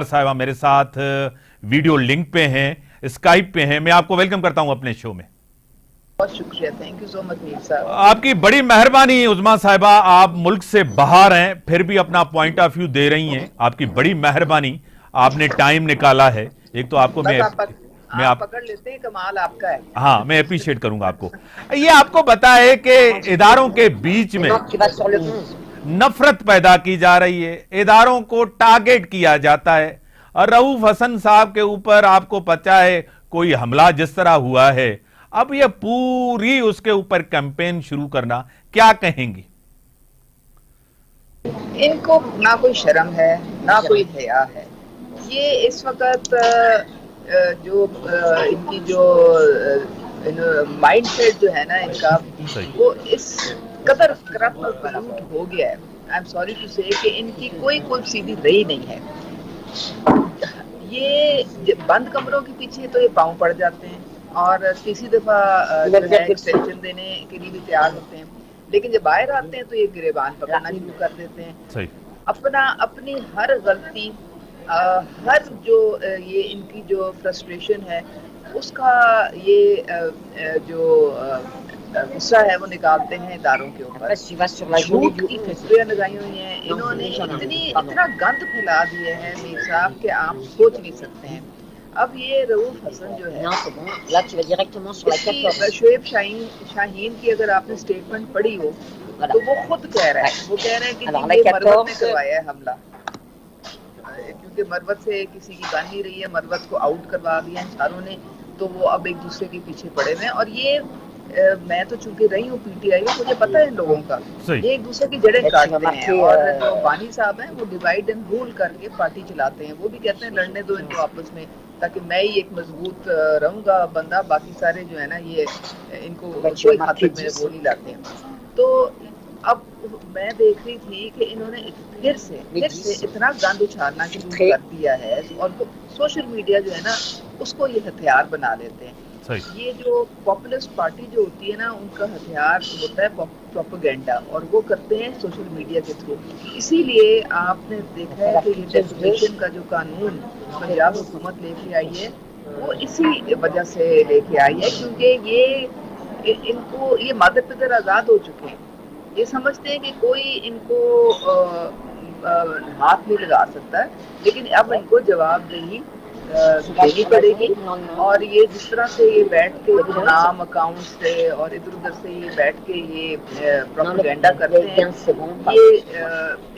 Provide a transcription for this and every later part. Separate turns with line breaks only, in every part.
साहिबा मेरे साथ वीडियो लिंक पे हैं, स्काइप पे हैं। मैं आपको वेलकम करता हूं अपने शो में।
बहुत शुक्रिया, thank you so much Mir साहब।
आपकी बड़ी मेहरबानी उज़्मा साहिबा, आप मुल्क से बाहर हैं फिर भी अपना पॉइंट ऑफ व्यू दे रही हैं। आपकी बड़ी मेहरबानी, आपने टाइम निकाला है। एक तो आपको
आप पकड़ लेते हैं, कमाल आपका है।
हाँ, मैं अप्रिशिएट करूंगा आपको। ये आपको पता है कि इदारों के बीच में नफरत पैदा की जा रही है, इदारों को टारगेट किया जाता है। और रऊफ हसन साहब के ऊपर आपको पता है कोई हमला जिस तरह हुआ है, अब ये पूरी उसके ऊपर कैंपेन शुरू करना, क्या कहेंगी?
इनको ना कोई शर्म है ना कोई हया है। ये इस वक्त जो इनकी जो माइंड सेट जो है ना इनका, वो इस कदर करप्ट और पलूट हो गया है। आई एम सॉरी टू से कि इनकी कोई सीधी रही नहीं है। ये बंद कमरों के पीछे तो ये पांव पड़ जाते हैं और तीसरी दफा एक्सटेंशन देने के लिए भी तैयार होते हैं, लेकिन जब बाहर आते हैं तो ये गिरेबान पकड़ना शुरू कर देते हैं। अपनी हर गलती, हर जो ये इनकी जो फ्रस्ट्रेशन है उसका ये जो गुस्सा है वो निकालते हैं इदारों के ऊपर। झूठ की फैक्ट्रियां लगाई हुई हैं इन्होंने, इतना गंद फैला दिए हैं मीर साहब के आप सोच नहीं सकते हैं। अब ये रऊफ हसन जो है, शोएब शाहीन की अगर आपने स्टेटमेंट पढ़ी हो तो वो खुद कह रहा है, वो कह रहे हैं कि मरवत ने करवाया है हमला, क्योंकि मरवत से किसी की बन नहीं रही है, मरवत को आउट करवा दिया इन चारों ने, तो वो अब एक दूसरे के पीछे पड़े हुए हैं। और ये मैं तो चूंकि रही हूँ पीटीआई में, मुझे पता है इन लोगों का, ये एक दूसरे की जड़ें काटते हैं। और जो बानी साहब हैं वो डिवाइड एंड रूल करके पार्टी चलाते हैं। वो भी कहते हैं लड़ने दो इनको आपस में, ताकि मैं ही एक मजबूत रहूंगा बंदा, बाकी सारे जो है ना ये इनको कोई हद तक मेरे वो नहीं लाते हैं। तो अब मैं देख रही थी कि इन्होंने फिर से इतना गंद उछालना शुरू कर दिया है, और सोशल मीडिया जो है ना उसको ये हथियार बना लेते हैं। ये जो पॉपुलिस्ट पार्टी जो होती है ना, उनका हथियार होता है प्रोपेगेंडा, और वो करते हैं सोशल मीडिया के थ्रू। इसीलिए आपने देखा है कि ये डेफिनेशन का जो कानून पंजाब हुकूमत लेके आई है वो इसी वजह से लेके आई है, क्योंकि ये इनको ये मादर पितर आज़ाद हो चुके हैं। ये समझते हैं कि कोई इनको हाथ नहीं लगा सकता है, लेकिन अब इनको जवाबदेही देनी पड़ेगी। और ये जिस तरह से ये बैठ के नाम अकाउंट से और इधर उधर से ये बैठ के ये प्रोपेगेंडा करते हैं, ये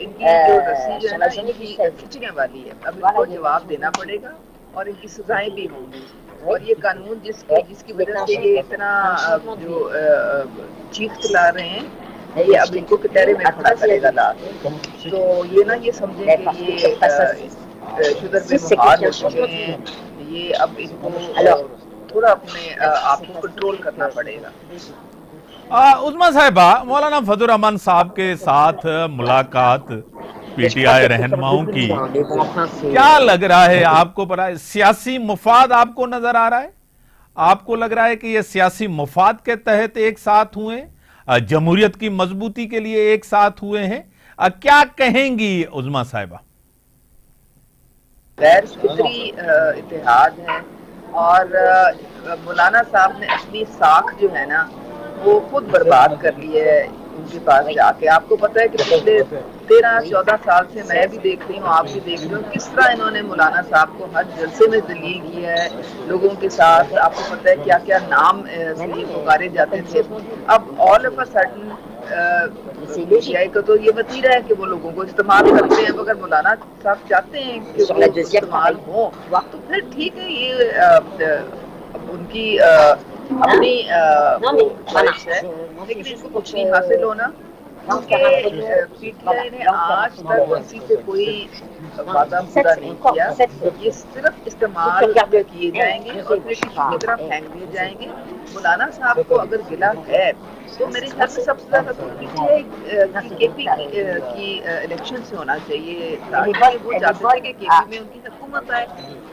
इनकी जो रस्सी जो है ना इनकी खिंचने वाली है। अब इनको जवाब देना पड़ेगा और इनकी सजाएं भी होंगी। और ये कानून जिसकी वजह से ये इतना जो चीख चिल्ला रहे हैं, ये अब इनको कटहरे में खड़ा करेगा ला। तो ये ना ये समझे कि ये शुगर में मुहार हो चुके हैं, ये अब इनको थोड़ा अपने आप को कंट्रोल करना पड़ेगा।
उज़्मा साहिबा, मौलाना फजल रहमान साहब के साथ मुलाकात पीटीआई रहनुमाओं की, क्या लग रहा है आपको? पता है सियासी मुफाद आपको नजर आ रहा है? आपको लग रहा है कि ये सियासी मुफाद के तहत एक साथ हुए, जमहूरियत की मजबूती के लिए एक साथ हुए हैं? क्या कहेंगी उज़्मा साहिबा?
गैर फितरी इतिहाद है, और मौलाना साहब ने अपनी साख जो है ना वो खुद बर्बाद कर ली है उनके पास जाके। आपको पता है कि पिछले 13-14 साल से मैं भी देख रही हूँ, आप भी देख रहे हो, किस तरह इन्होंने मौलाना साहब को हर जलसे में दलील किया है लोगों के साथ। आपको पता है क्या क्या नाम से पुकारे जाते थे। अब all of a sudden PTI का तो ये वतीरा है कि वो लोगों को इस्तेमाल करते हैं। अगर मौलाना साहब चाहते हैं कि वो इस्तेमाल हो तो फिर ठीक है, ये उनकी अपनी ख्वाहिश है, लेकिन इसको कुछ नहीं हासिल होना, क्योंकि पीटीआई ने आज तक किसी से कोई वादा पूरा नहीं किया। ये सिर्फ इस्तेमाल किए जाएंगे और फिर किसी की तरफ फेंक दिए जाएंगे। मौलाना साहब को अगर गिला है तो मेरे ख्याल से सबसे ज्यादा तो पीटीआई की केपी की इलेक्शन से होना चाहिए, ताकि वो चाहते थे कि केपी में उनकी हुकूमत आए।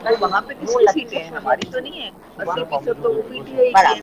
तो वहाँ पे किसकी सीटें हैं? हमारी तो नहीं है, 80% तो वो पीटीआई की है।